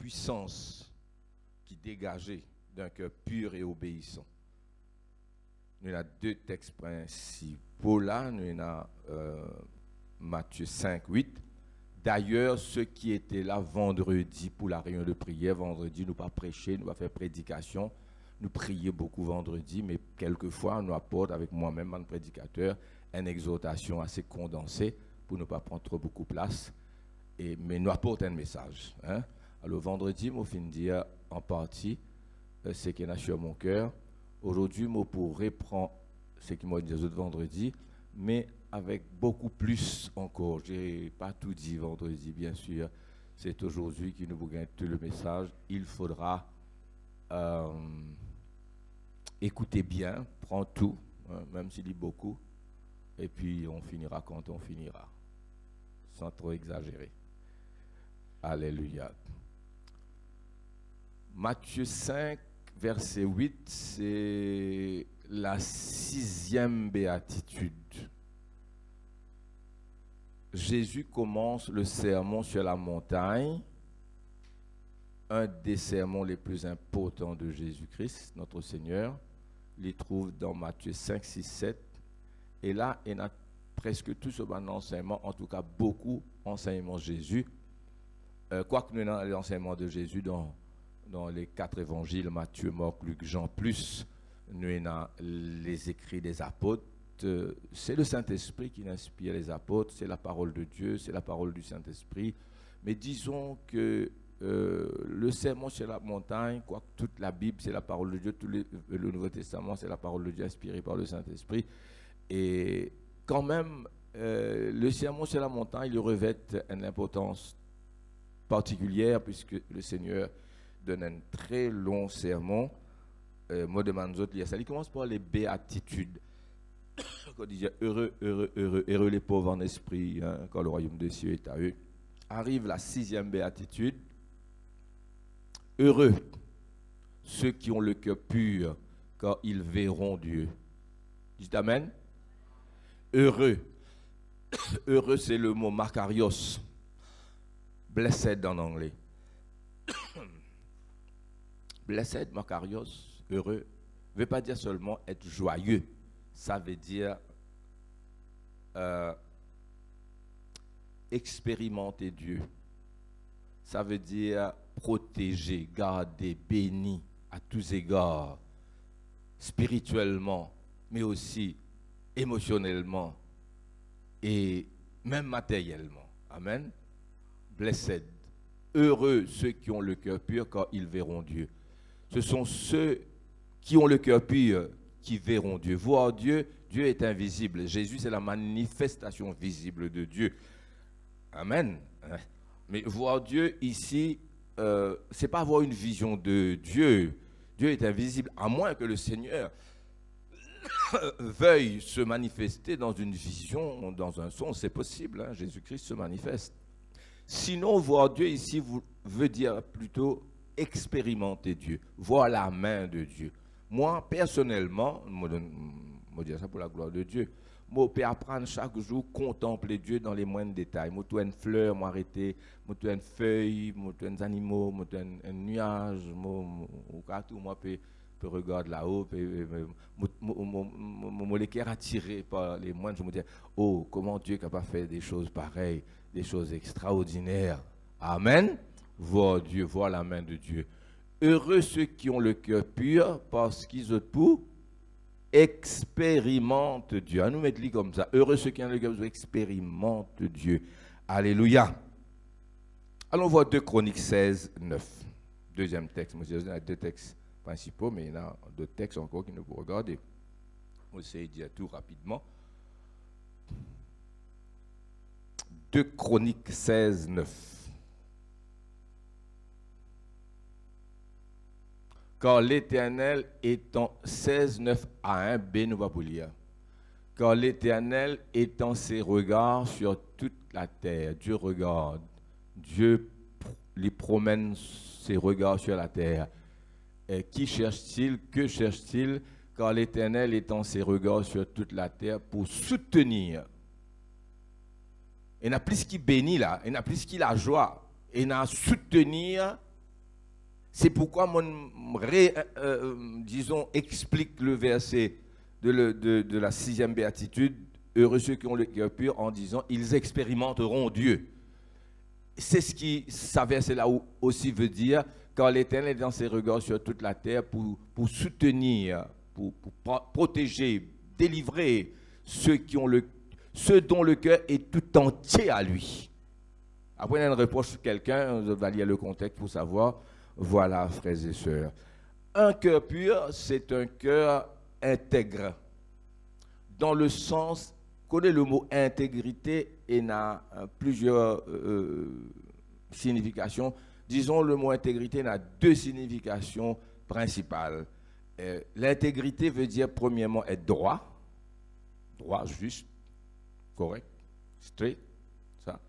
puissance qui dégageait d'un cœur pur et obéissant. Nous avons deux textes principaux là. Nous avons Matthieu 5, 8. D'ailleurs, ceux qui étaient là vendredi pour la réunion de prière, vendredi, nous pas prêcher, nous pas faire prédication. Nous prions beaucoup vendredi, mais quelquefois, nous apportons avec moi-même, un prédicateur, une exhortation assez condensée pour ne pas prendre trop beaucoup de place. Mais nous apportons un message. Hein? Alors, vendredi, je finis de dire en partie ce qui est sur mon cœur. Aujourd'hui, je pourrais prendre ce qui m'a dit les autres vendredis, mais avec beaucoup plus encore. Je n'ai pas tout dit vendredi, bien sûr. C'est aujourd'hui que nous vous gagnons tout le message. Il faudra écouter bien, prendre tout, hein, même s'il dit beaucoup, et puis on finira quand on finira, sans trop exagérer. Alléluia. Matthieu 5, verset 8, c'est la 6e béatitude. Jésus commence le sermon sur la montagne, un des sermons les plus importants de Jésus-Christ, notre Seigneur. Il les trouve dans Matthieu 5, 6, 7. Et là, il y a presque tout sur l'enseignement, en tout cas beaucoup d'enseignements de Jésus. Quoique nous avons l'enseignement de Jésus dans les 4 évangiles, Matthieu, Marc, Luc, Jean, plus nous avons les écrits des apôtres. C'est le Saint-Esprit qui inspire les apôtres, c'est la parole de Dieu, c'est la parole du Saint-Esprit. Mais disons que le sermon sur la montagne, quoique toute la Bible c'est la parole de Dieu, le Nouveau Testament c'est la parole de Dieu inspirée par le Saint-Esprit, et quand même le sermon sur la montagne il revêt une importance particulière puisque le Seigneur donne un très long sermon. Moi demande aux autres, il commence par les béatitudes. Quand il dit heureux, heureux, heureux, heureux les pauvres en esprit, hein, quand le royaume des cieux est à eux. Arrive la 6e béatitude. Heureux ceux qui ont le cœur pur, car ils verront Dieu. Dites Amen. Heureux. Heureux, c'est le mot makarios. Blessed en anglais. Blessed, makarios, heureux, ne veut pas dire seulement être joyeux. Ça veut dire expérimenter Dieu. Ça veut dire protéger, garder, béni à tous égards, spirituellement, mais aussi émotionnellement et même matériellement. Amen. Blessed. Heureux ceux qui ont le cœur pur, car ils verront Dieu. Ce sont ceux qui ont le cœur pur qui verront Dieu. Voir Dieu, Dieu est invisible. Jésus, c'est la manifestation visible de Dieu. Amen. Mais voir Dieu ici, ce n'est pas avoir une vision de Dieu. Dieu est invisible, à moins que le Seigneur veuille se manifester dans une vision, dans un son, c'est possible. Hein? Jésus-Christ se manifeste. Sinon, voir Dieu ici veut dire plutôt expérimenter Dieu, voir la main de Dieu. Moi, personnellement, je dis ça pour la gloire de Dieu, je peux apprendre chaque jour, contempler Dieu dans les moindres détails. Je peux une fleur, je arrêter, je peux une feuille, je peux des animaux, je peux un nuage, je peux regarder là-haut, mon cœur attiré par les moindres, je me dis, oh, comment Dieu est capable de faire des choses pareilles, des choses extraordinaires. Amen. Voir Dieu, voir la main de Dieu. Heureux ceux qui ont le cœur pur, parce qu'ils ont pour expérimente Dieu. À nous mettre comme ça. Heureux ceux qui ont le cœur pur, expérimente Dieu. Alléluia. Allons voir 2 Chroniques 16, 9. Deuxième texte. Moi, il y a 2 textes principaux, mais il y en a 2 textes encore qui nous faut regarder. On essaie de dire tout rapidement. 2 Chroniques 16, 9. Car l'Éternel étant 16, 9 à 1, B, nous va pour lire. Car l'Éternel étend ses regards sur toute la terre. Dieu regarde. Dieu lui promène ses regards sur la terre. Et qui cherche-t-il? Que cherche-t-il? Car l'Éternel étend ses regards sur toute la terre pour soutenir. Il n'y a plus qui bénit là. Il n'y a plus qui la joie. Il n'y a soutenir C'est pourquoi disons, explique le verset de la 6e béatitude, heureux ceux qui ont le cœur pur, en disant, ils expérimenteront Dieu. C'est ce qui, ça verset là aussi veut dire, quand l'Éternel est dans ses regards sur toute la terre pour soutenir, pour protéger, délivrer ceux dont le cœur est tout entier à lui. Après, on a une reproche sur quelqu'un, on va lire le contexte pour savoir. Voilà, frères et sœurs. Un cœur pur, c'est un cœur intègre. Dans le sens, connaît le mot intégrité et n'a plusieurs significations. Disons, le mot intégrité n'a deux significations principales. L'intégrité veut dire, premièrement, être droit, juste, correct, straight, ça.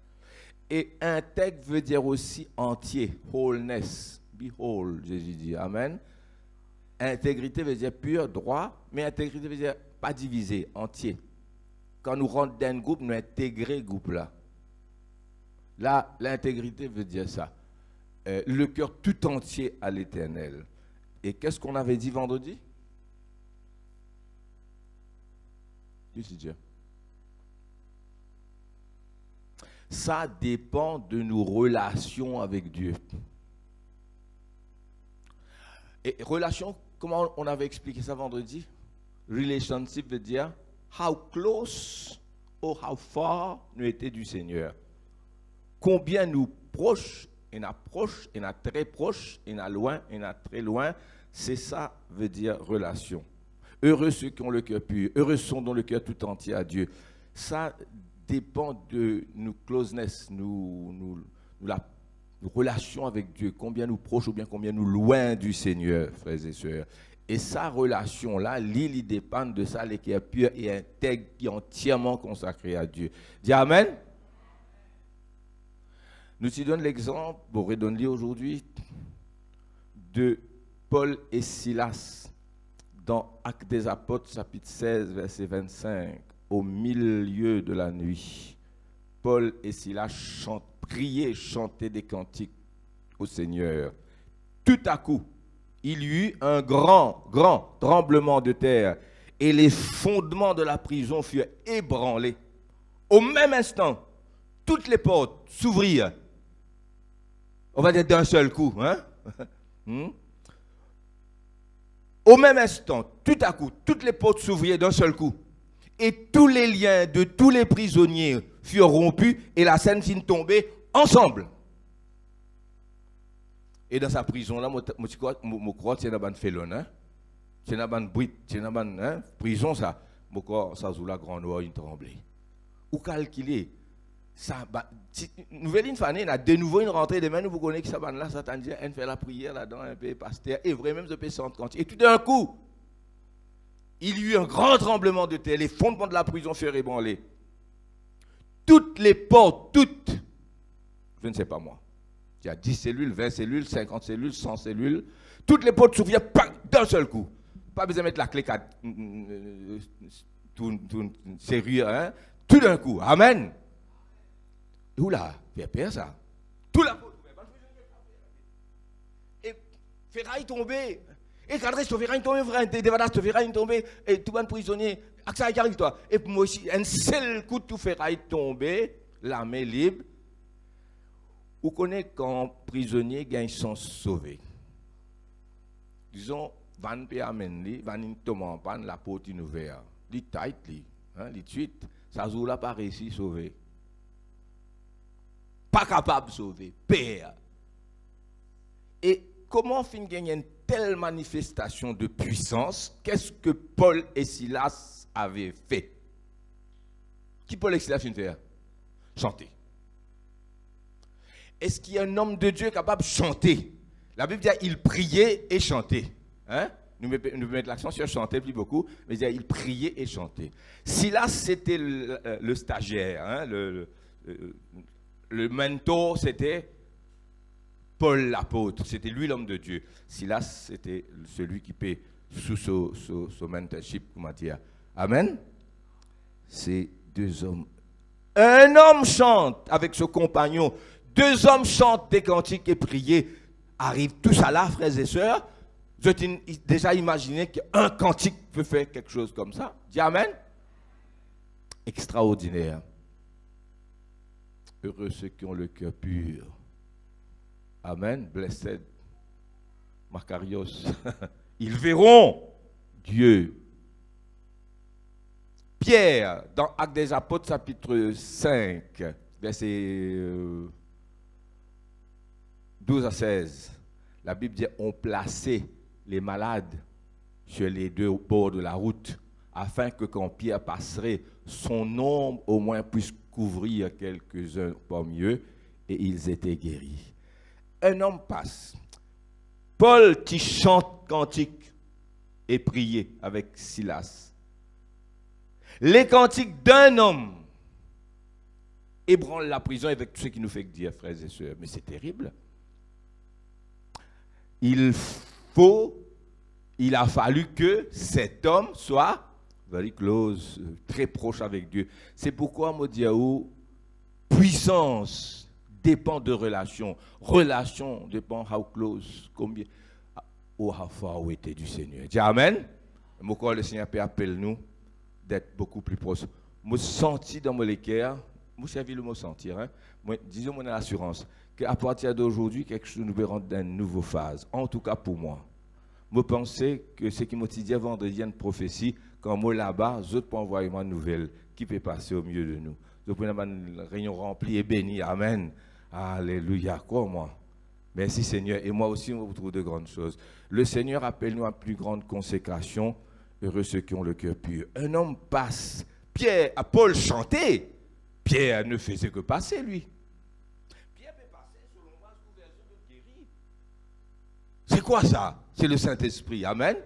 Et intègre veut dire aussi entier, wholeness, be whole, Jésus dit, amen. Intégrité veut dire pur, droit, mais intégrité veut dire pas divisé, entier. Quand nous rentrons dans un groupe, nous intégrons le groupe là. Là, l'intégrité veut dire ça. Le cœur tout entier à l'Éternel. Et qu'est-ce qu'on avait dit vendredi? Dieu. Ça dépend de nos relations avec Dieu. Et relation, comment on avait expliqué ça vendredi? Relationship veut dire how close or how far nous étions du Seigneur. Combien nous proches, et nous proches, et nous très proches, et nous loin, et nous très loin. C'est ça veut dire relation. Heureux ceux qui ont le cœur pur, heureux sont dont le cœur tout entier à Dieu. Ça dépend de nos closeness, la relation avec Dieu, combien nous proches ou bien combien nous loin du Seigneur, frères et sœurs. Et sa relation-là, il dépend de ça, le cœur pur et intègre, qui est entièrement consacré à Dieu. Dis Amen. Nous te donnons l'exemple, pour redonner aujourd'hui, de Paul et Silas dans Actes des Apôtres, chapitre 16, verset 25, au milieu de la nuit. Paul et Silas priaient, chantaient des cantiques au Seigneur. Tout à coup, il y eut un grand tremblement de terre et les fondements de la prison furent ébranlés. Au même instant, toutes les portes s'ouvrirent. On va dire d'un seul coup, hein? Au même instant, tout à coup, toutes les portes s'ouvrirent d'un seul coup. Et tous les liens de tous les prisonniers furent rompus et la scène fit tomber ensemble. Et dans sa prison-là, je crois que c'est une félon, hein? C'est une prison, ça. Je crois que ça joue la grande noire, une tremblée. Ou calculer. Ça, nouvelle année, on a de nouveau une rentrée demain, nous vous connaissez que ça va là, ça t'a dit, on fait la prière là-dedans, un peu pasteur, et vraiment, je peux sentir quand. Et tout d'un coup, il y eut un grand tremblement de terre, les fondements de la prison furent ébranlés. Toutes les portes, toutes, je ne sais pas moi, il y a 10 cellules, 20 cellules, 50 cellules, 100 cellules, toutes les portes s'ouvrirent d'un seul coup. Pas besoin de mettre la clé serrure, hein? Tout d'un coup, amen. Oula, fait peur ça. Tout la porte ouverte. Et ferraille tombée. Et cadré, ce ferraille tombé, frère, dévadasse, ce ferraille tombé, et tout le monde prisonnier. Accès qui arrive toi. Et moi aussi, un seul coup de tout ferraille tombé, la main libre. Vous connaissez quand prisonnier gagne son sauvé. Disons, van pe amène, van in tomant pan, la porte est ouverte. Li tight, li suite, ça joue là pas réussi sauver. Pas capable de sauver, père. Et comment fin gagner une telle manifestation de puissance? Qu'est-ce que Paul et Silas avaient fait? Qui Paul et Silas fin faire? Chanter. Est-ce qu'il y a un homme de Dieu capable de chanter? La Bible dit il priait et chantait. Hein? Nous mettons l'accent sur chanter plus beaucoup, mais il priait et chantait. Silas, c'était le stagiaire, hein? Le mentor, c'était Paul l'apôtre. C'était lui l'homme de Dieu. Silas, c'était celui qui paie sous son mentorship, comment dire. Amen. C'est deux hommes. Un homme chante avec son compagnon. Deux hommes chantent des cantiques et prient. arrive tout ça là, frères et sœurs, vous avez déjà imaginé qu'un cantique peut faire quelque chose comme ça? Dis Amen. Extraordinaire. Heureux ceux qui ont le cœur pur. Amen. Blessed. Macarios. Ils verront Dieu. Pierre, dans Actes des Apôtres, chapitre 5, versets 12 à 16, la Bible dit on plaçait les malades sur les deux bords de la route, afin que quand Pierre passerait, son ombre au moins puisse couvrir quelques-uns parmi eux, et ils étaient guéris. Un homme passe. Paul qui chante cantique et priait avec Silas. Les cantiques d'un homme ébranlent la prison avec tout ce qui nous fait dire, frères et sœurs. Mais c'est terrible. Il a fallu que cet homme soit very close, très proche avec Dieu. C'est pourquoi, Modiaou, puissance dépend de relation. Relation dépend how close, combien, ou how far où était du Seigneur. Dis Amen. Mon corps, le Seigneur peut appeler nous d'être beaucoup plus proche. Je senti dans mon cœur, je servi le mot sentir, hein? Disons mon assurance, qu'à partir d'aujourd'hui, quelque chose nous verrons dans une nouvelle phase. En tout cas pour moi. Je pensais que ce qui m'a dit vendredi une prophétie, quand moi là-bas, je peux envoyer une nouvelle qui peut passer au milieu de nous. Je peux avoir une réunion remplie et bénie. Amen. Alléluia. Quoi, moi? Merci Seigneur. Et moi aussi, on retrouve de grandes choses. Le Seigneur appelle nous à plus grande consécration. Heureux ceux qui ont le cœur pur. Un homme passe. Pierre, à Paul chantait. Pierre ne faisait que passer, lui. Pierre peut passer selon moi, de guérir. C'est quoi ça? C'est le Saint-Esprit. Amen.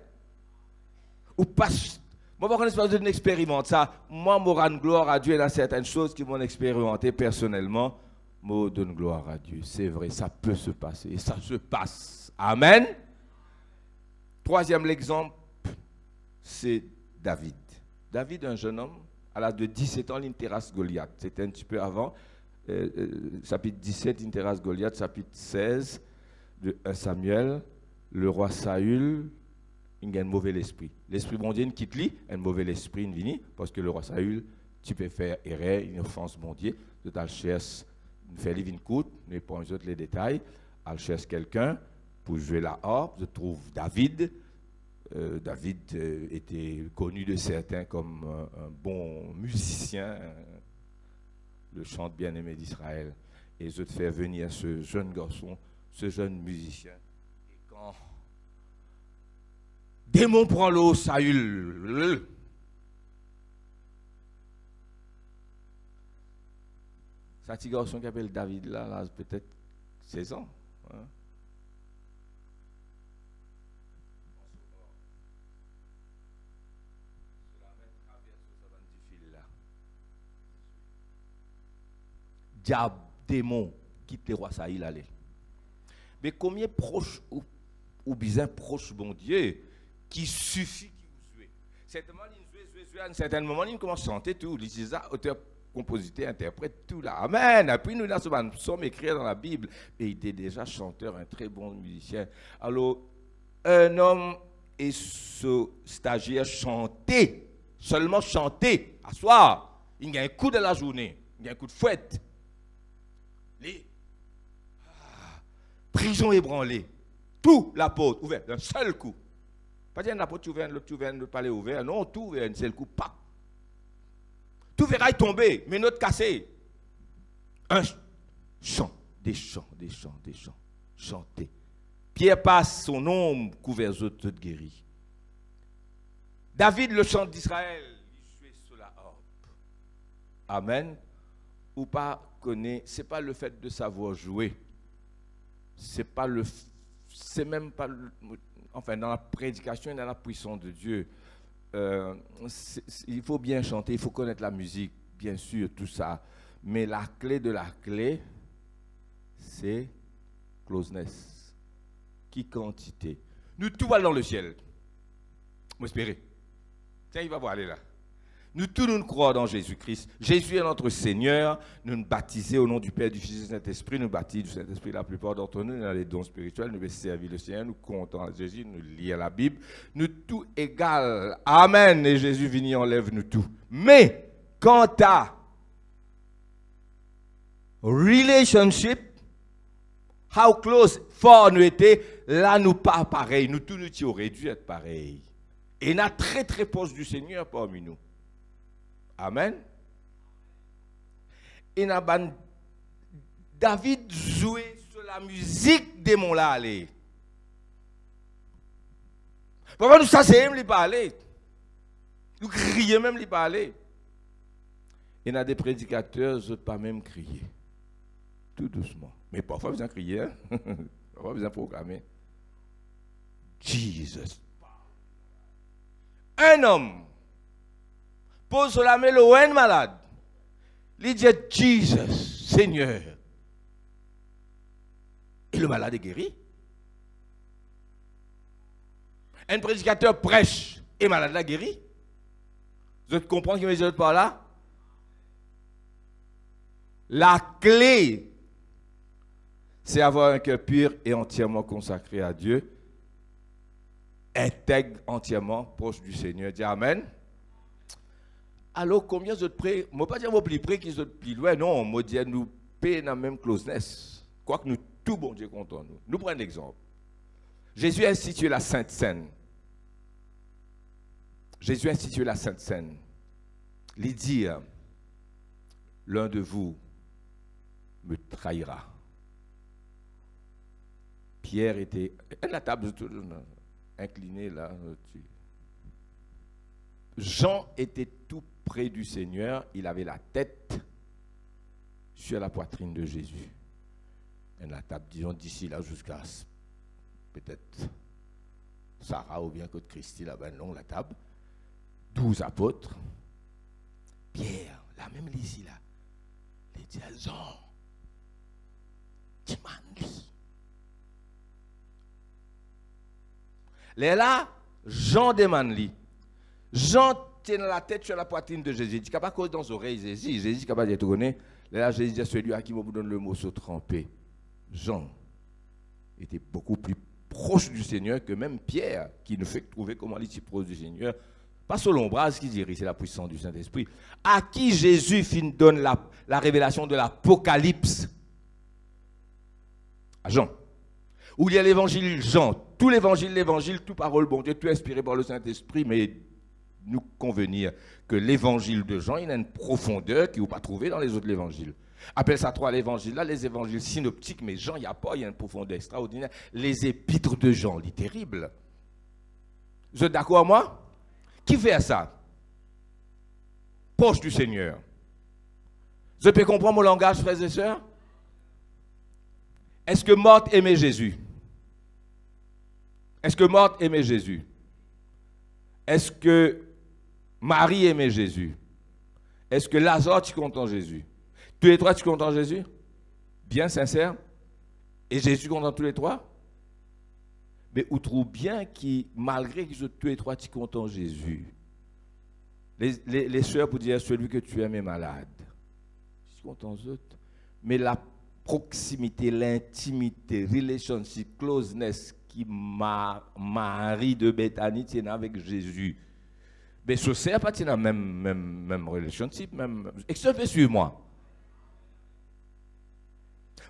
Ou passe. Moi, je ne sais pas expérimente ça. Moi, je rends gloire à Dieu dans certaines choses qui m'ont expérimenté personnellement. Je donne gloire à Dieu. C'est vrai, ça peut se passer. Et ça se passe. Amen. Troisième exemple, c'est David. David, un jeune homme, à l'âge de 17 ans, il terrasse Goliath. C'était un petit peu avant. Chapitre 17, il terrasse Goliath. Chapitre 16, de 1 Samuel, le roi Saül, il a un mauvais esprit. L'esprit bon Dieu, il quitte lui, un mauvais esprit, il vient, parce que le roi Saül, tu peux faire erreur, une offense bon Dieu, de ta cherche, faire livre une courte, mais pour les autres les détails, elle cherche quelqu'un pour jouer la harpe. Je trouve David. David était connu de certains comme un bon musicien, le chant bien-aimé d'Israël. Et je te fais venir ce jeune garçon, ce jeune musicien. Et quand démon prend l'eau, Saül, ce petit garçon qui appelle David là peut-être 16 ans. Hein? Diable, démon, quitte le roi Saïl aller. Mais combien proche ou bien proche bon Dieu qui suffit qui vous jouez. Certainement, il à un certain moment, il commence à chanter tout. Il dit ça, auteur, compositeur, interprète, tout là. Amen. Après, nous, nous sommes écrits dans la Bible. Et il était déjà chanteur, un très bon musicien. Alors, un homme et ce stagiaire chanter, seulement chanter, à soir. Il y a un coup de la journée, il y a un coup de fouette. Les prisons ébranlées, tout la porte ouverte d'un seul coup. Pas dire la porte ouverte, l'autre ouverte, le palais ouvert, non, tout ouvert d'un seul coup, pas. Tout verra tomber, mais notre cassé. Un chant, des chants, des chants, des chants, chanter. Pierre passe son ombre couvert de guéris. David, le chant d'Israël, il jouait sur la harpe. Amen. Ou pas connaît, c'est pas le fait de savoir jouer. C'est pas le, c'est même pas, enfin dans la prédication et dans la puissance de Dieu. Il faut bien chanter, il faut connaître la musique, bien sûr, tout ça. Mais la clé de la clé, c'est closeness. Qui quantité. Nous tout va dans le ciel. Vous espérez. Tiens, il va voir aller là. Nous tous nous croyons dans Jésus-Christ. Jésus est notre Seigneur. Nous nous baptisons au nom du Père, du Fils et du Saint-Esprit. Nous baptisons du Saint-Esprit. La plupart d'entre nous, dans les dons spirituels, nous servons le Seigneur, nous comptons à Jésus, nous lisons la Bible. Nous tout égal. Amen. Et Jésus vient enlève nous tout. Mais, quant à relationship, how close, fort nous était, là nous pas pareil. Nous tous nous aurions dû être pareil. Et nous très très proche du Seigneur parmi nous. Amen. Et David jouait sur la musique des mots là aller. Pourquoi nous s'asseyons même lui parler? Nous crions même lui parler. Et il y a des prédicateurs, eux pas même crier. Tout doucement. Mais parfois vous en criez, hein? Parfois vous en proclamez. Jesus. Un homme pose sur la main le malade. Il dit Jesus, Seigneur. Et le malade est guéri. Un prédicateur prêche et le malade l'a guéri. Vous comprenez ce que je veux dire par là? La clé, c'est avoir un cœur pur et entièrement consacré à Dieu, intègre entièrement, proche du Seigneur. Dis Amen. Alors, combien de prêts? Je ne veux pas dire que plus près qu'ils sont plus loin. Non, je dis nous payer dans la même closeness. Quoique nous, tout bon Dieu content nous. Nous prenons un exemple. Jésus a institué la Sainte Seine. Jésus a institué la Sainte Seine. Il dit, l'un de vous me trahira. Pierre était à la table inclinée là. Jean était tout près du Seigneur, il avait la tête sur la poitrine de Jésus. Et la table, disons, d'ici là jusqu'à peut-être Sarah ou bien que Christy, là-bas, non, la table. 12 apôtres. Pierre, la même ici, là. Il dit à Jean, tu m'as dit. Là, Jean demande lui. Jean tient la tête sur la poitrine de Jésus. Il dit qu'il n'y a pas cause dans les oreilles Jésus. Jésus n'est pas de tourner. Là, Jésus dit celui à qui vous donne le mot se tremper. Jean était beaucoup plus proche du Seigneur que même Pierre, qui ne fait que trouver comment il est proche du Seigneur. Pas selon l'ombrage qui dirait, c'est la puissance du Saint-Esprit. À qui Jésus donne la révélation de l'Apocalypse? À Jean. Où il y a l'évangile Jean. Tout l'évangile, toute parole, bon Dieu, tout inspiré par le Saint-Esprit, mais nous convenir que l'évangile de Jean, il a une profondeur qu'il ne faut pas trouver dans les autres évangiles. Appelle ça trois l'évangile, là, les évangiles synoptiques, mais Jean, il n'y a pas, il y a une profondeur extraordinaire. Les épîtres de Jean, c'est terrible. Vous êtes d'accord avec moi? Qui fait ça? Proche du Seigneur. Je peux comprendre mon langage, frères et sœurs? Est-ce que Marthe aimait Jésus? Est-ce que Marthe aimait Jésus? Est-ce que Marie aimait Jésus? Est-ce que Lazare, tu comptes en Jésus? Tous les trois, tu comptes en Jésus? Bien sincère? Et Jésus compte en tous les trois? Mais on trouve bien que malgré que tous les trois, tu comptes en Jésus, les sœurs pour dire celui que tu aimes est malade. Tu comptes en eux. Mais la proximité, l'intimité, relationship, closeness qui Marie de Bethanie tient avec Jésus. Mais ce n'est pas la même relationship, même. Expliquez sur-moi.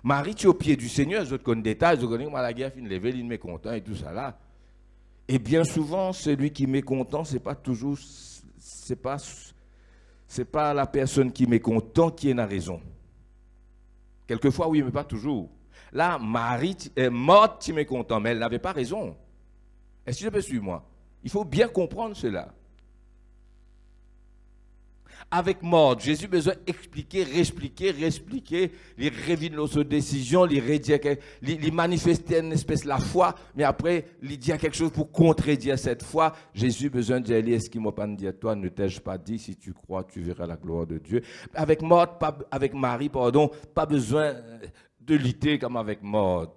Marie, tu es au pied du Seigneur, je connais des détails, je connais comment la guerre finit lever, il est mécontent et tout ça là. Et bien souvent, celui qui est mécontent, c'est pas toujours, c'est pas la personne qui est mécontent qui est la raison. Quelquefois, oui, mais pas toujours. Là, Marie est morte, tu es mécontent, mais elle n'avait pas raison. Est-ce que je peux suivre moi? Il faut bien comprendre cela. Avec mort, Jésus a besoin d'expliquer, réexpliquer, il révèle nos décisions, il manifester une espèce de la foi, mais après, il dit quelque chose pour contredire cette foi. Jésus a besoin de dire, est-ce qu'il m'a pas dit, toi, ne t'ai-je pas dit, si tu crois, tu verras la gloire de Dieu. Avec mort, avec Marie, pardon, pas besoin de lutter comme avec mort.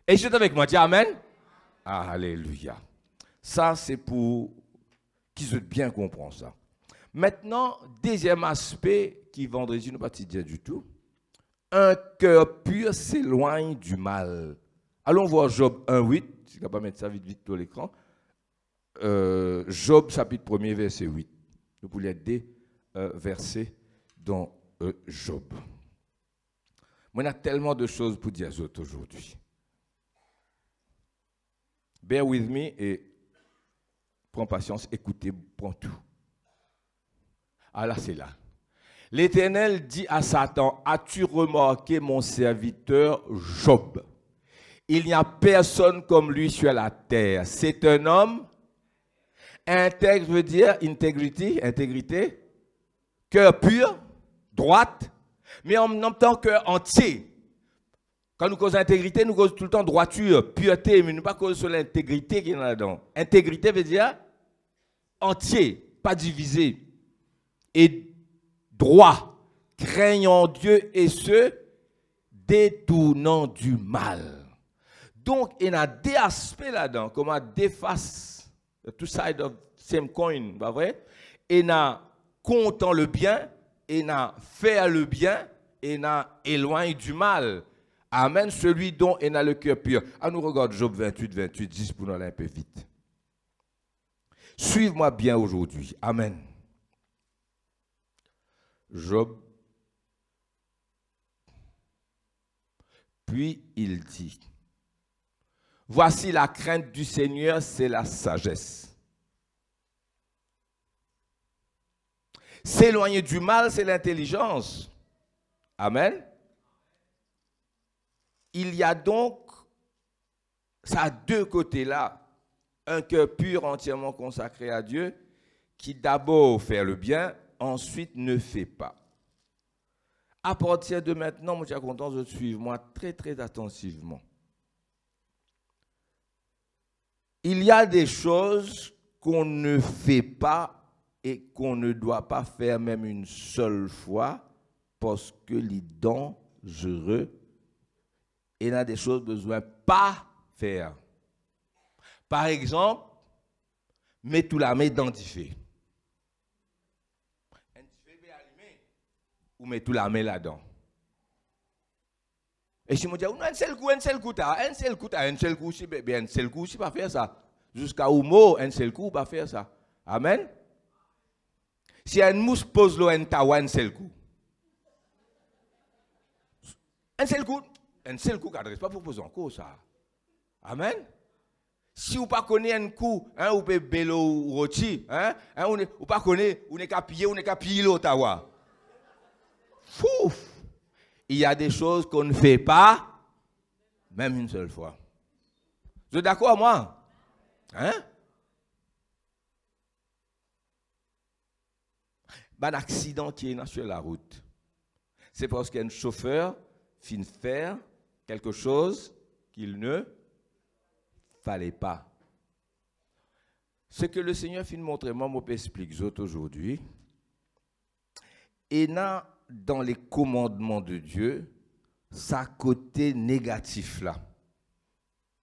Et je suis avec moi, dis Amen. Alléluia. Ça, c'est pour qu'ils aient bien compris ça. Maintenant, deuxième aspect qui vendredi nous pas dire du tout. Un cœur pur s'éloigne du mal. Allons voir Job 1:8. Je ne vais pas mettre ça vite sur l'écran. Job chapitre 1er verset 8. Nous pouvons lire des versets dans Job. Moi, on a tellement de choses pour dire aux autres aujourd'hui. Bear with me et prends patience, écoutez, prends tout. Ah là, c'est là. L'Éternel dit à Satan, as-tu remarqué mon serviteur Job? Il n'y a personne comme lui sur la terre. C'est un homme intègre, veut dire intégrité, cœur pur, droite, mais en même temps cœur entier. Quand nous causons intégrité, nous causons tout le temps droiture, pureté, mais nous ne pas causer sur l'intégrité qui est là-dedans. Intégrité veut dire entier, pas divisé. Et droit, craignant Dieu et se détournant du mal. Donc, il y a deux aspects là-dedans, comment deux faces, two sides of same coin, pas vrai? Il y a comptant le bien, il y a faire le bien, et il y a éloigné du mal. Amen, celui dont il a le cœur pur. Ah, nous regarde Job 28, 10 pour nous aller un peu vite. Suive-moi bien aujourd'hui. Amen. Job. Puis il dit, voici la crainte du Seigneur, c'est la sagesse. S'éloigner du mal, c'est l'intelligence. Amen. Il y a donc, ça a deux côtés là, un cœur pur entièrement consacré à Dieu, qui d'abord fait le bien, ensuite ne fait pas. À partir de maintenant, moi je suis content de suivre moi très très attentivement. Il y a des choses qu'on ne fait pas et qu'on ne doit pas faire même une seule fois parce que les dangereux. Et il y a des choses besoin pas faire. Par exemple, mets tout la main dans du feu. Ou mets tout la main là-dedans. Et si je me dis, un seul coup, c'est pas faire ça. Jusqu'à où mot, un seul coup, pas faire ça. Amen. Si un mousse pose l'eau, un seul coup. Un seul coup, cadre, pas pour poser encore ça. Amen. Si vous ne connaissez pas un coup, vous pouvez bélo ou rôti, vous ne pas connaissez, vous n'êtes qu'à piller l'Ottawa. Fouf! Il y a des choses qu'on ne fait pas, même une seule fois. Vous êtes d'accord, moi? Hein? Un accident qui est sur la route. C'est parce qu'un chauffeur finit faire quelque chose qu'il ne fallait pas. Ce que le Seigneur finit de montrer, moi, je explique aujourd'hui. Et dans les commandements de Dieu, ça côté négatif là,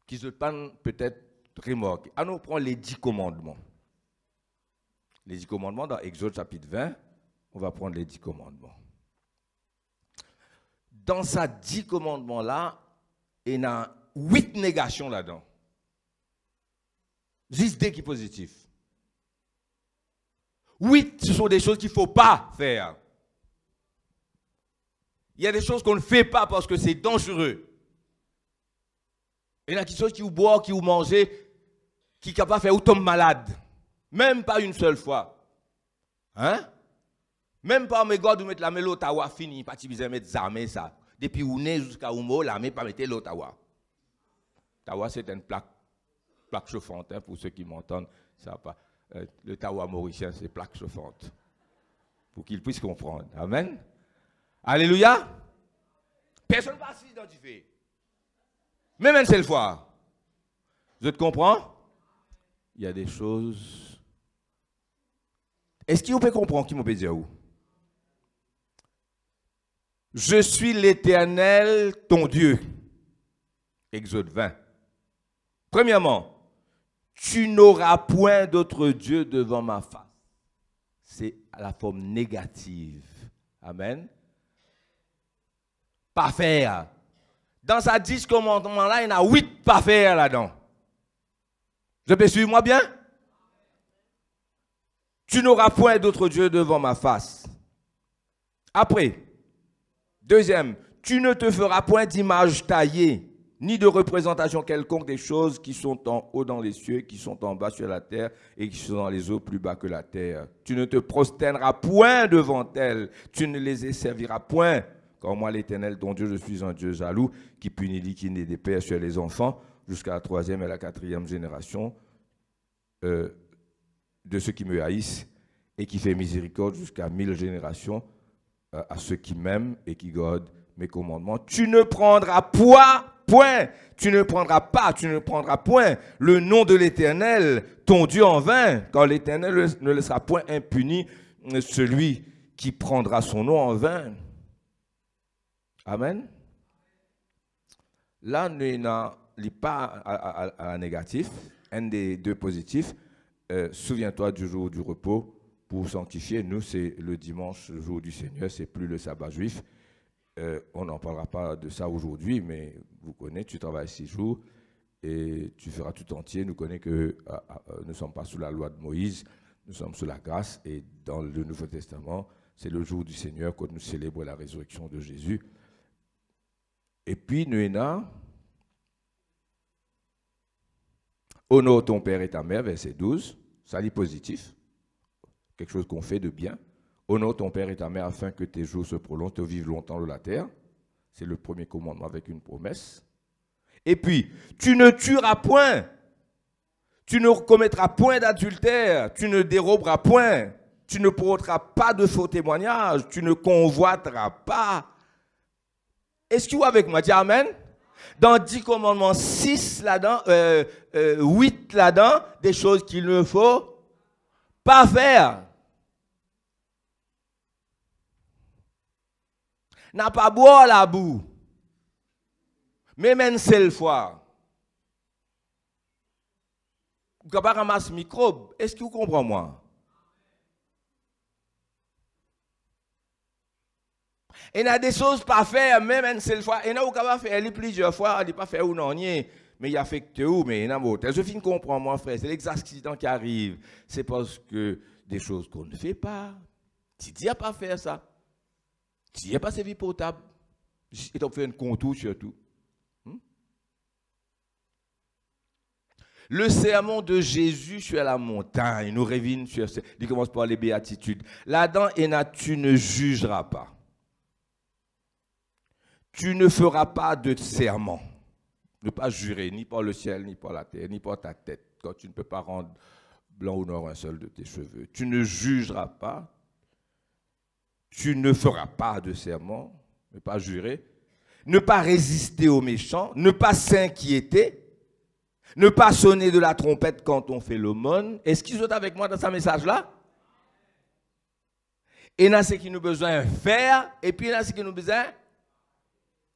qui se pas peut-être remorque. Alors, nous prenons les 10 commandements. Les 10 commandements dans Exode chapitre 20, on va prendre les 10 commandements. Dans ces 10 commandements là, il y a 8 négations là-dedans. 10 qui sont positifs. 8, ce sont des choses qu'il ne faut pas faire. Il y a des choses qu'on ne fait pas parce que c'est dangereux. Il y a des choses qui vous boivent, qui vous mangez, qui ne sont pas faire ou tomber malade. Même pas une seule fois. Hein? Même pas, mes gars, de mettre la main l'Ottawa fini, pas de mettre l'armée ça. Depuis où est jusqu'à où l'armée pas mettre l'Ottawa. L'Ottawa, c'est une plaque chauffante, hein, pour ceux qui m'entendent. Le Tawa mauricien, c'est plaque chauffante. Pour qu'ils puissent comprendre. Amen. Alléluia. Personne ne va s'identifier. Même une seule fois. Vous te comprenez? Il y a des choses. Est-ce que vous pouvez comprendre qui m'a peut dire où? Je suis l'Éternel, ton Dieu. Exode 20. Premièrement, tu n'auras point d'autre Dieu devant ma face. c'est la forme négative. Amen. Pas faire. Dans sa 10 commandements-là, il y en a 8 pas faire là-dedans. Je peux suivre moi bien? Tu n'auras point d'autre Dieu devant ma face. Après, deuxième, tu ne te feras point d'image taillée, ni de représentation quelconque des choses qui sont en haut dans les cieux, qui sont en bas sur la terre et qui sont dans les eaux plus bas que la terre. Tu ne te prosterneras point devant elles, tu ne les serviras point. Car moi, l'Éternel, ton Dieu, je suis un Dieu jaloux, qui punit l'iniquité des pères sur les enfants, jusqu'à la 3e et la 4e génération de ceux qui me haïssent, et qui fait miséricorde jusqu'à 1000 générations à ceux qui m'aiment et qui gardent mes commandements. Tu ne prendras point, tu ne prendras point le nom de l'Éternel, ton Dieu en vain, car l'Éternel ne laissera point impuni celui qui prendra son nom en vain. Amen. Là, nous n'est pas à négatif, un des deux positifs. Souviens-toi du jour du repos pour sanctifier. Nous, c'est le dimanche, le jour du Seigneur, c'est plus le sabbat juif. On n'en parlera pas de ça aujourd'hui, mais vous connaissez, tu travailles 6 jours et tu feras tout entier. Nous connaissons que nous ne sommes pas sous la loi de Moïse, nous sommes sous la grâce. Et dans le Nouveau Testament, c'est le jour du Seigneur quand nous célébrons la résurrection de Jésus. Et puis, nous avons honore ton père et ta mère, verset 12, ça dit positif, quelque chose qu'on fait de bien. Honore ton père et ta mère afin que tes jours se prolongent, te vivent longtemps sur la terre. C'est le premier commandement avec une promesse. Et puis, tu ne tueras point, tu ne commettras point d'adultère, tu ne déroberas point, tu ne porteras pas de faux témoignages, tu ne convoiteras pas. Est-ce que vous avec moi? Dis Amen. Dans 10 commandements, 6 là-dedans, 8 là-dedans, des choses qu'il ne faut pas faire. N'a pas boire la boue. Mais même seule fois. Vous ne pouvez pas ramasser microbes. Est-ce que vous comprenez moi? Et il y a des choses pas faire, même une seule fois. Et il y a pas faire plusieurs fois, il pas faire ou non, mais il affecte où, mais il y a d'autres. Je finis de comprendre, mon frère, c'est l'accident qui arrive. C'est parce que des choses qu'on ne fait pas. Tu dis à pas faire ça. Tu dis à pas servir potable. Et tu fais un contour surtout. Le sermon de Jésus sur la montagne, nous revenons sur ce. Il commence par les béatitudes. Là-dedans, tu ne jugeras pas. Tu ne feras pas de serment. Ne pas jurer, ni par le ciel, ni par la terre, ni par ta tête, quand tu ne peux pas rendre blanc ou noir un seul de tes cheveux. Tu ne jugeras pas. Tu ne feras pas de serment, ne pas jurer. Ne pas résister aux méchants, ne pas s'inquiéter. Ne pas sonner de la trompette quand on fait l'aumône. Est-ce qu'ils sont avec moi dans ce message-là? Et il y a ce qui nous besoin de faire, et puis il y a ce qui nous besoin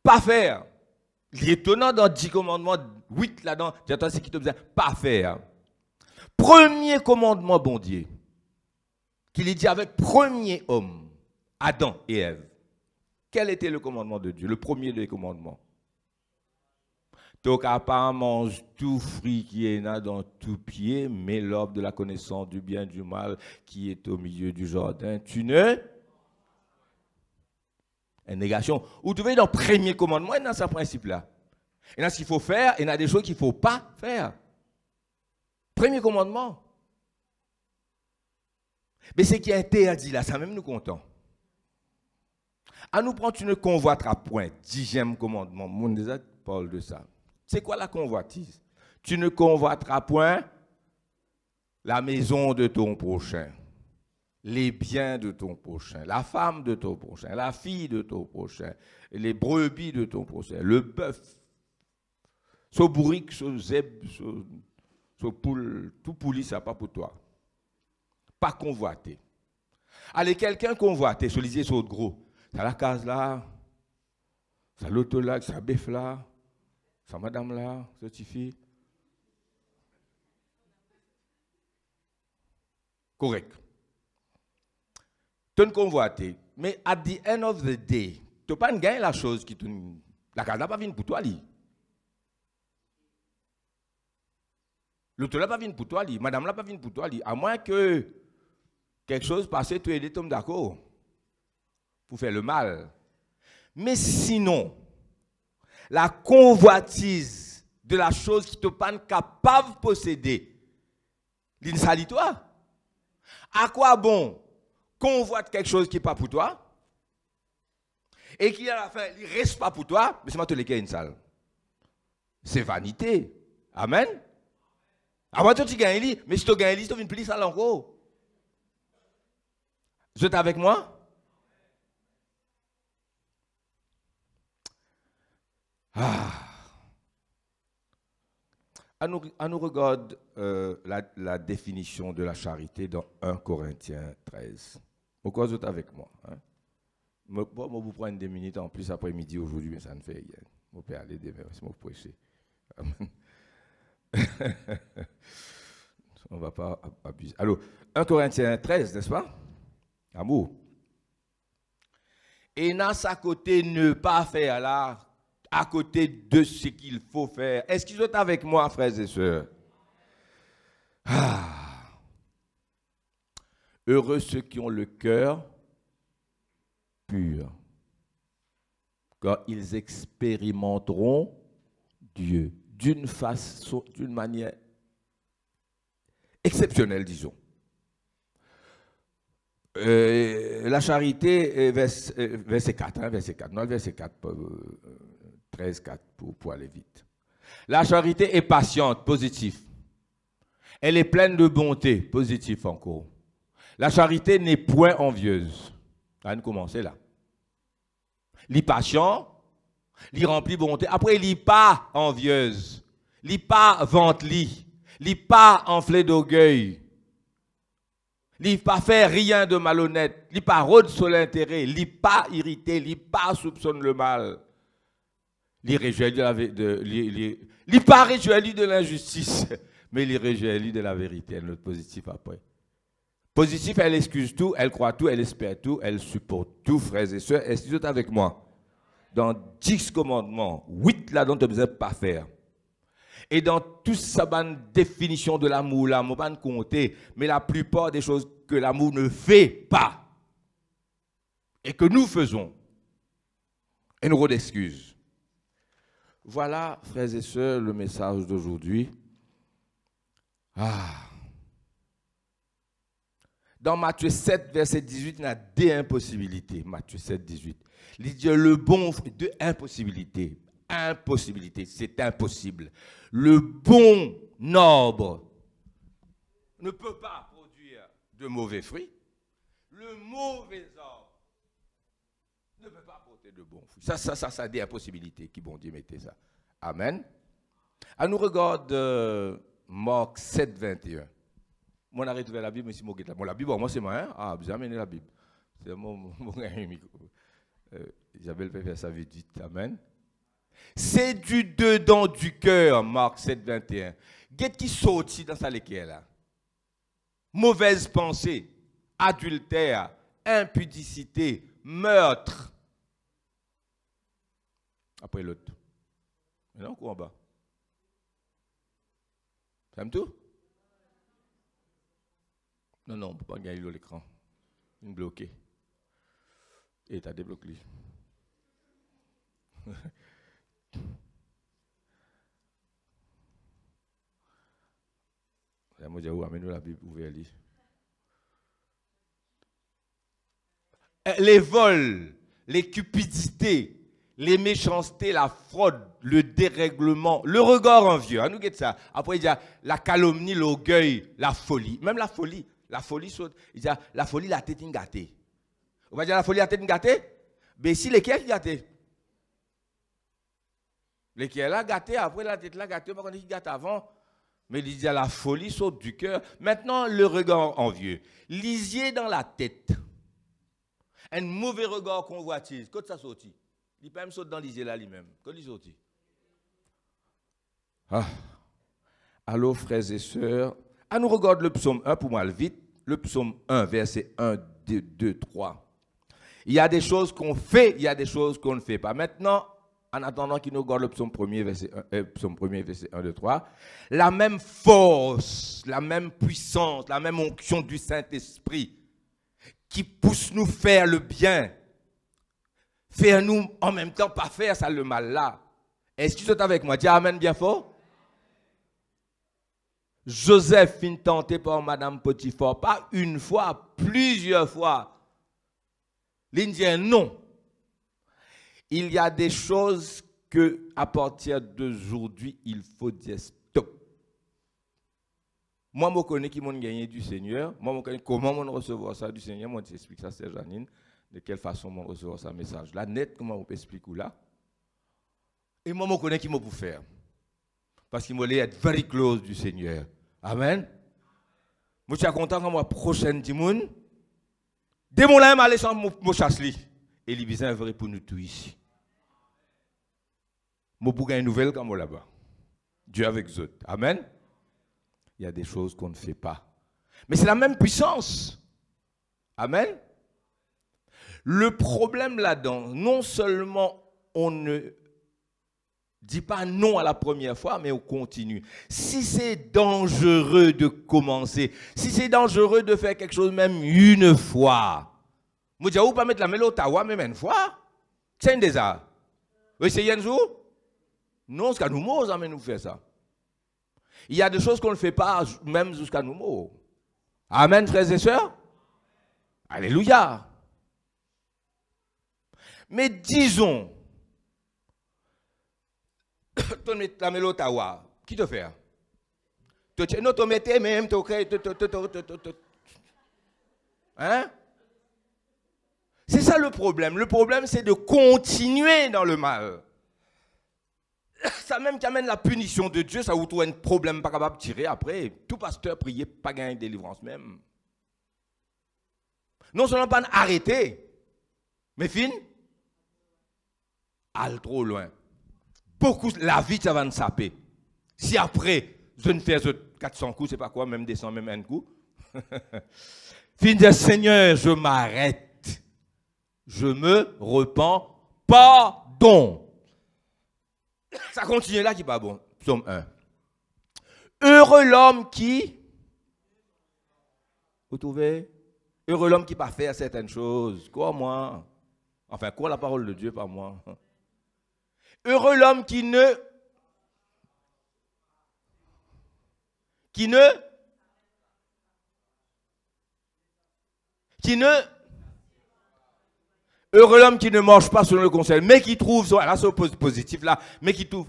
pas faire. Il est étonnant dans 10 commandements, 8 là-dedans, tu as ce qui te besoin pas faire. Premier commandement, bon Dieu, qu'il est dit avec premier homme, Adam et Ève. Quel était le commandement de Dieu? Le premier des commandements. Tu n'as pas mangé tout fruit qui est là dans tout pied, mais l'arbre de la connaissance du bien et du mal qui est au milieu du jardin, tu ne... Une négation. Vous trouvez dans le premier commandement, il y a ce principe-là. Il y a ce qu'il faut faire, et il y a des choses qu'il ne faut pas faire. Premier commandement. Mais ce qui est interdit là, ça même nous comptons. À nous prendre, tu ne convoiteras point. 10e commandement. Mon déjà parle de ça. C'est quoi la convoitise? Tu ne convoiteras point la maison de ton prochain, les biens de ton prochain, la femme de ton prochain, la fille de ton prochain, les brebis de ton prochain, le bœuf, ce bourrique, ce zèbre, ce poule, tout pouli, ça pas pour toi. Pas convoiter. Allez, quelqu'un convoiter, se lisez sur gros. Ça la case là, ça l'auto là, ça bœuf là. Ça, madame là, cette fille. Correct. tu ne convoites. Mais at the end of the day, tu n'as pas gagné la chose qui te... La case n'a pas venu pour toi. L'autre n'a pas venu pour toi. Madame n'a pas venu pour toi. À moins que quelque chose passe, tu es d'accord pour faire le mal. Mais sinon, la convoitise de la chose qui te pas capable de posséder, il salit toi. À quoi bon convoite quelque chose qui n'est pas pour toi et qui à la fin il reste pas pour toi, mais c'est moi te une salle. C'est vanité. Amen. Avant tu gagnes, mais si tu gagnes, tu viens plus ça encore. Vous êtes avec moi? On nous regarde la définition de la charité dans 1 Corinthiens 13. Pourquoi vous êtes avec moi? Moi, vous prenez des minutes en plus après-midi aujourd'hui, mais ça ne fait rien. Je peux aller demain, c'est mon prêcher. On ne va pas abuser. Alors, 1 Corinthiens 13, n'est-ce pas? Amour. Et dans sa côté, ne pas faire là, à côté de ce qu'il faut faire. Est-ce qu'ils sont avec moi, frères et sœurs? Heureux ceux qui ont le cœur pur, car ils expérimenteront Dieu d'une façon, d'une manière exceptionnelle, disons. La charité, verset 4, verset 4, non, verset 4, 13, 4, pour aller vite. La charité est patiente, positif. Elle est pleine de bonté, positif encore. La charité n'est point envieuse. On va commencer là. Li patient, li rempli bonté. Après, li pas envieuse. Li pas vanteli. Li pas enflé d'orgueil. Li pas fait rien de malhonnête. Li pas rôde sur l'intérêt. Li pas irrité. Li pas soupçonne le mal. Li réjouit li pas réjouit de l'injustice, mais li réjouit de la vérité. Notre positif après. Positif, elle excuse tout, elle croit tout, elle espère tout, elle supporte tout, frères et sœurs. Est-ce que vous êtes avec moi? Dans 10 commandements, 8 là dont tu ne besoin pas faire. Et dans toute sa bonne définition de l'amour, l'amour pas compter, mais la plupart des choses que l'amour ne fait pas et que nous faisons, et nous d'excuses. Voilà, frères et sœurs, le message d'aujourd'hui. Dans Matthieu 7, verset 18, il y a deux impossibilités. Matthieu 7, 18. Il dit le bon fruit, deux impossibilités. Impossibilité, c'est impossible. Le bon arbre ne peut pas produire de mauvais fruits. Le mauvais arbre ne peut pas porter de bons fruits. Ça, des impossibilités qui bon Dieu mettez ça. Amen. À nous regarde Marc 7, 21. Moi, on a retrouvé la Bible, mais si moi, la Bible, moi, c'est moi, hein? Ah, vous amenez la Bible. C'est mon Isabelle peut faire ça vite, vite. Amen. C'est du dedans du cœur, Marc 7, 21. Qu'est-ce qui sortit dans sa lecture là? Mauvaise pensée, adultère, impudicité, meurtre. Après l'autre. Maintenant, quoi en bas? Ça me tout? Non, on ne peut pas gagner l'écran. Il est bloqué. Et tu as débloqué. Moi, j'ai amené la Bible ouverte. Les vols, les cupidités, les méchancetés, la fraude, le dérèglement, le regard envieux. Nous guette ça. Après, il y a la calomnie, l'orgueil, la folie. Même la folie. La folie saute. Il y a la folie, la tête gâtée. On va dire la folie, la tête gâtée. Mais si les qui gâtés. Les qui est là gâté, après la tête là gâtée, pas qu'on dit gâté avant. Mais il y a la folie saute du cœur. Maintenant, le regard envieux. Lisier dans la tête. Un mauvais regard convoitise. Quand ça sortit, il peut même sauter dans lisier là lui-même. Quand il sortit. Allô, frères et sœurs. À nous regarde le psaume 1 pour moi, le vite. Le psaume 1, verset 1, 2, 3. Il y a des choses qu'on fait, il y a des choses qu'on ne fait pas. Maintenant, en attendant qu'il nous garde le psaume 1er, verset 1, 2, 3, la même force, la même puissance, la même onction du Saint-Esprit qui pousse nous faire le bien, faire nous en même temps pas faire ça le mal là. Est-ce que tu es avec moi? Dis amen bien fort. Joseph fut tenté par Madame Potiphar, pas une fois, plusieurs fois. Il dit non. Il y a des choses que, à partir d'aujourd'hui, il faut dire stop. Moi, je connais qui m'ont gagné du Seigneur. Moi, je connais comment on recevoir ça du Seigneur. Moi, je t'explique ça, c'est Janine. De quelle façon on recevoir ce message là. Net, comment on peut expliquer là. Et moi, je connais qui m'a pour faire. Parce qu'il m'a être very close du Seigneur. Amen. Moi, je suis content quand moi, prochaine Timoun, dès mon là, je vais aller sur mon chasse. Et il vise un vrai pour nous tous ici. Je vais gagner une nouvelle quand moi là-bas. Dieu avec eux. Amen. Il y a des choses qu'on ne fait pas. Mais c'est la même puissance. Amen. Le problème là-dedans, non seulement on ne dit pas non à la première fois, mais on continue. Si c'est dangereux de commencer, si c'est dangereux de faire quelque chose même une fois, vous dites, vous pas mettre la mêlée au Ottawa même une fois? C'est un désert. Vous essayez un jour? Non, c'est qu'à nous mots, mais nous faire ça. Il y a des choses qu'on ne fait pas même jusqu'à nous mots. Amen, frères et sœurs. Alléluia. Mais disons, tu mets la mêlée au Ottawa, qui te fait? Non, tu mets même, tu hein? C'est ça le problème. Le problème, c'est de continuer dans le mal. Ça même qui amène la punition de Dieu, ça vous trouve un problème pas capable de tirer après. Tout pasteur prier, pas gagner délivrance même. Non seulement pas arrêter, mais fin, aller trop loin. Beaucoup, la vie, ça va nous saper. Si après, je ne fais 400 coups, c'est pas quoi, même 200, même un coup. Fin de Seigneur, je m'arrête. Je me repens. Pardon. Ça continue là qui n'est pas bon. Psaume 1. Heureux l'homme qui. Vous trouvez? Heureux l'homme qui pas faire certaines choses. Quoi, moi? Enfin, quoi la parole de Dieu, pas moi? Heureux l'homme qui ne. Heureux l'homme qui ne marche pas selon le conseil, mais qui trouve son, là c'est positif là, mais qui trouve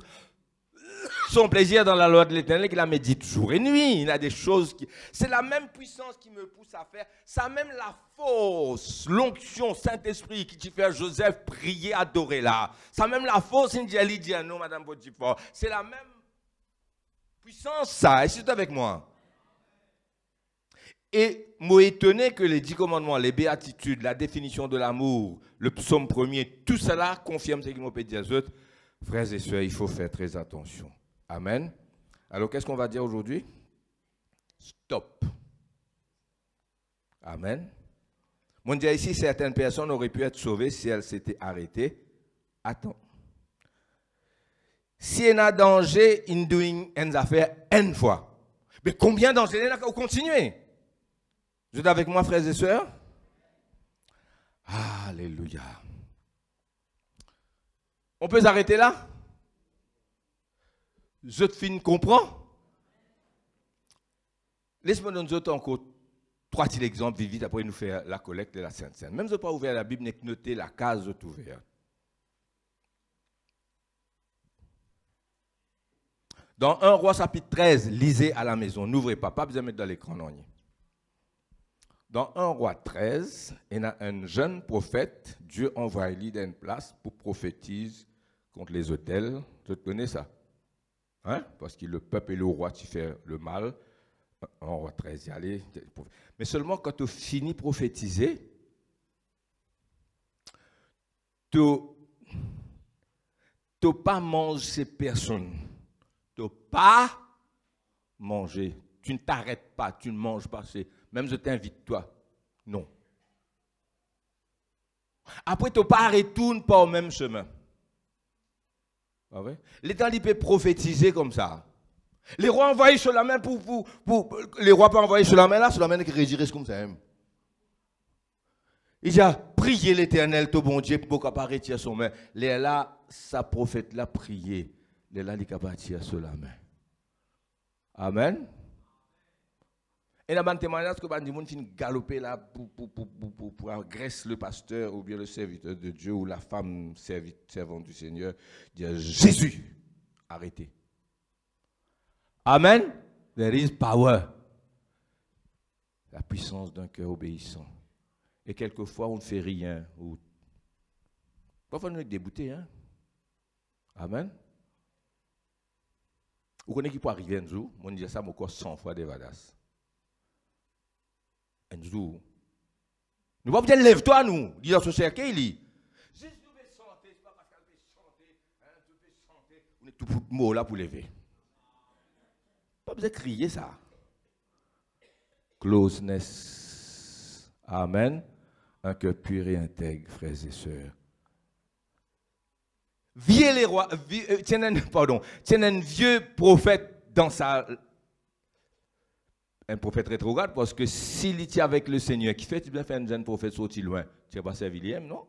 son plaisir dans la loi de l'Éternel, qui la médite jour et nuit. Il a des choses qui, c'est la même puissance qui me pousse à faire, ça même la force, l'onction, Saint-Esprit qui te fait Joseph prier, adorer là. Ça même la force, il dit non, Madame Potiphar, c'est la même puissance ça. Est-ce que tu es avec moi? Et moi étonné que les 10 commandements, les béatitudes, la définition de l'amour, le psaume 1er, tout cela confirme ce qu'il m'a dit aux autres. Frères et sœurs, il faut faire très attention. Amen. Alors qu'est-ce qu'on va dire aujourd'hui? Stop. Amen. Mon Dieu, ici, certaines personnes auraient pu être sauvées si elles s'étaient arrêtées. Attends. Si il y a danger, in doing une affaire une fois. Mais combien de dangers il y a qu'à continuer? Vous êtes avec moi, frères et sœurs? Alléluia. On peut s'arrêter là? Je te finis comprends? Laisse-moi donner encore 3 petits exemples vite après nous faire la collecte de la Sainte Seine. Même si vous n'avez pas ouvert la Bible, notez la case ouverte. Dans 1 Roi chapitre 13, lisez à la maison, n'ouvrez pas besoin de mettre dans l'écran. Non. Dans 1 Roi 13, il y a un jeune prophète, Dieu envoie lui dans une place pour prophétiser contre les autels. Tu connais ça? Hein? Parce que le peuple et le roi qui font le mal. 1 Roi 13, y aller. Mais seulement quand tu finis de prophétiser, tu n'as pas mangé ces personnes. Tu n'as pas mangé. Tu ne t'arrêtes pas, tu ne manges pas. Même je t'invite toi. Non. Après, tu pas retourne par le même chemin. Ah ouais? L'État peut prophétiser comme ça. Les rois envoient sur la main les rois peuvent envoyer sur la main qui régirait comme ça. Il a prié l'Éternel, ton bon Dieu, pour qu'il apparaisse son main. Les là, sa prophète l'a prié. Les là, il apparaît sur la main. Amen. Et là, il y a un témoignage que les gens finissent galoper là pour agresser le pasteur ou bien le serviteur de Dieu ou la femme servante du Seigneur. Dire Jésus, arrêtez. Amen. There is power. La puissance d'un cœur obéissant. Et quelquefois, on ne fait rien. Parfois, on est débouté. Hein? Amen. Vous connaissez qui peut arriver un jour, on dit ça encore 100 fois des vadas. Un jour, nous ne pouvons pas dire lève-toi, nous, dit dans ce cercle, il dit Jésus veut chanter, c'est pas parce qu'elle veut chanter, tu veux chanter, on est tout mot là pour lever. Pas besoin de crier ça. Closeness. Amen. Un cœur pur et intègre, frères et sœurs. Vieux les rois, tiens un vieux prophète dans sa. Un prophète rétrograde, parce que s'il était avec le Seigneur, qui fait, tu bien faire un jeune prophète sorti loin, tu n'as pas servi William, non?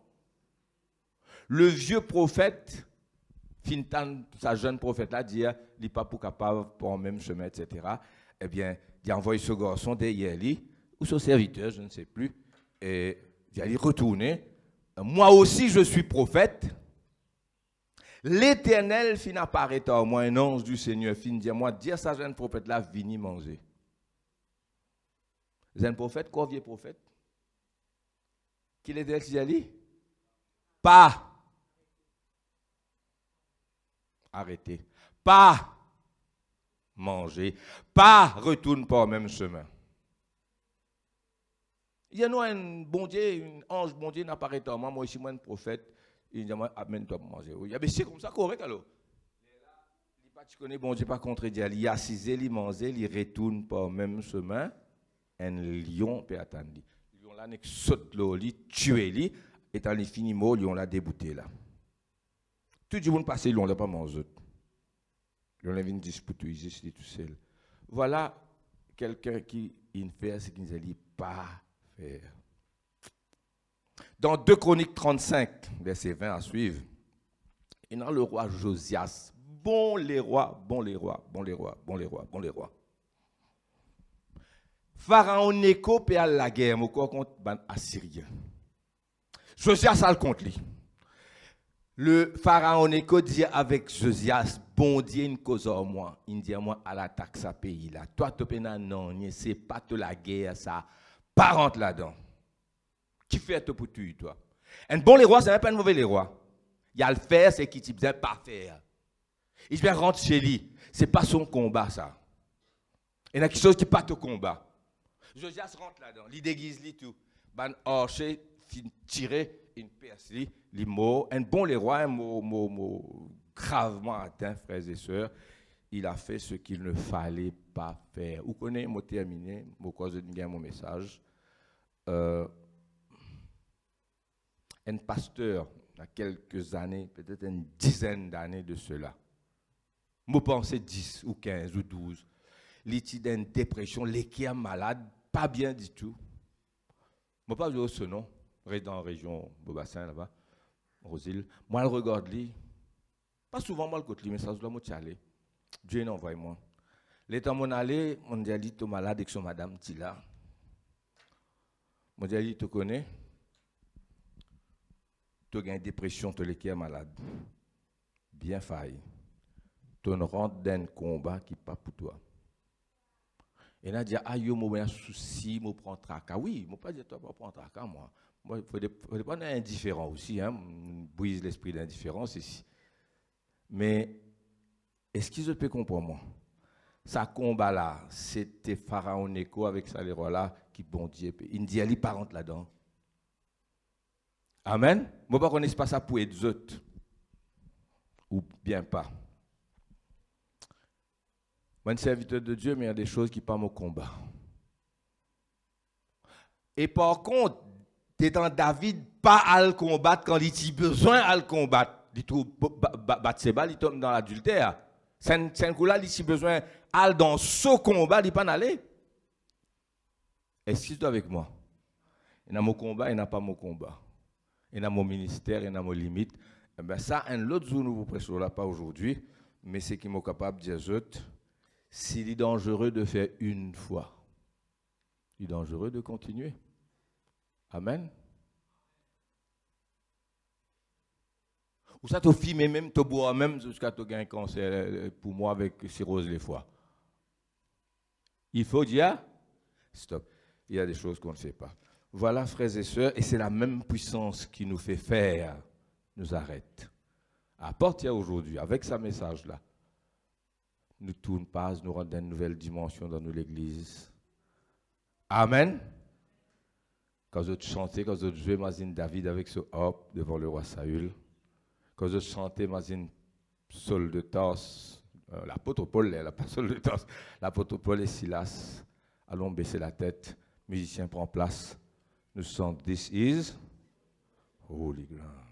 Le vieux prophète, sa jeune prophète là, dit, il n'est pas pour capable pour le même chemin, etc. Eh bien, il a envoyé ce garçon derrière lui, ou son serviteur, je ne sais plus, et il a retourner. Moi aussi, je suis prophète. L'Éternel fin apparaître à moi, un ange du Seigneur, fin dire moi, dire sa jeune prophète là, vini manger. Jeune prophète, quoi vieux prophète? Qui l'est-elle si elle Pas. Arrêtez. Pas manger. Pas retourne par le même chemin. Il y a nous un bon Dieu, un ange bon Dieu n'apparaît à moi, moi aussi, moi un prophète. Il dit, amène-toi pour manger. Il y a c'est comme ça, correct alors. Il pas tu connais, bon Dieu, pas contredire. Il a assisé, il mange, il retourne par le même chemin. Un lion peut attendre. Le lion là, il saute l'eau, il tue, et dans les finis mots, le lion l'a débouté là. Tout le monde passe, le lion l'a pas mangé. Le lion l'a venu disputer, il est tout seul. Voilà quelqu'un qui fait ce qu'il ne dit pas faire. Dans 2 Chroniques 35, verset 20 à suivre, il y a le roi Josias. Bon les rois, bon les rois, bon les rois, bon les rois, bon les rois. Pharaon Néco peut aller la guerre, mais contre les Assyriens. Josias a le contre lui. Le pharaon Néco dit avec Josias, bon Dieu, une cause en moi. Il dit à moi, à l'attaque ça pays là. Toi, tu peux non, c'est pas de la guerre, ça. Pas rentre là-dedans. Qui fait tout pour tuer, toi? Un bon les rois, ce n'est pas un mauvais les rois. Il y a le faire, c'est qui ne vient pas faire. Il vient rentrer chez lui. Ce n'est pas son combat, ça. Il y a quelque chose qui n'est pas ton combat. Josias rentre là-dedans. Il déguise lui tout. Ban orché, tirer, une perce lui, les mots. Un bon les rois, un mot gravement atteint, frères et sœurs. Il a fait ce qu'il ne fallait pas faire. Vous connaissez, je terminé, je cause de mon message. Un pasteur, il y a quelques années, peut-être une dizaine d'années de cela, je pensais 10 ou 15 ou 12, il était dans une dépression, il est malade, pas bien du tout. Je ne sais pas dire ce nom, dans la région Beaubassin là-bas, Rosile. Moi, je regarde lui, pas souvent, moi, le côté lui, mais ça, je dois me aller. Dieu n'envoie moi. L'état mon allé, on dit, tu es malade avec son madame Tila. On dit, tu connais? Tu as une dépression, tu es malade. Bien failli. Tu rentres dans un combat qui n'est pas pour toi. Et là, dit, ah, yo, moi, un souci, moi, prends tracas. Oui, moi, pas dire, toi, pas prendre tracas, moi. Il faut pas être indifférent aussi, hein. Brise l'esprit d'indifférence ici. Mais, est-ce qu'ils peuvent comprendre, moi? Ça combat là, c'était Pharaon Néco avec ça, les rois là, qui bon Dieu. Il dit, elle est parente là-dedans. Amen. Moi, je ne connais pas ça pour les autres. Ou bien pas. Moi, je suis serviteur de Dieu, mais il y a des choses qui ne sont pas mon combat. Et par contre, dans David, pas à le combattre quand il a besoin à le combattre. Il trouve battre ses balles, il tombe dans l'adultère. C'est un coup là, il a besoin à dans ce combat, il pas aller. Est-ce que tu es avec moi? Il y a mon combat, il n'y a pas mon combat. Il y a mon ministère, il y a mon limite. Eh bien, ça, un autre jour, nous vous prêchons là, pas aujourd'hui, mais c'est qui m'est capable de dire, s'il est dangereux de faire une fois, il est dangereux de continuer. Amen. Ou ça te filme même, te bois même jusqu'à te gagner un cancer pour moi avec cirrhose les foies. Il faut dire, stop. Il y a des choses qu'on ne fait pas. Voilà, frères et sœurs, et c'est la même puissance qui nous fait faire, nous arrête. À partir d'aujourd'hui, avec ce message-là, nous tournons pas, nous rendons une nouvelle dimension dans l'Église. Amen. Quand vous chantez, quand vous jouez Mazine David avec ce hop devant le roi Saül, quand vous chantez Mazine Saul de Tarse, l'apôtre Paul, pas Saul de Tarse, l'apôtre Paul et Silas, allons baisser la tête, musicien prend place, nous sommes, this is Holy Ground.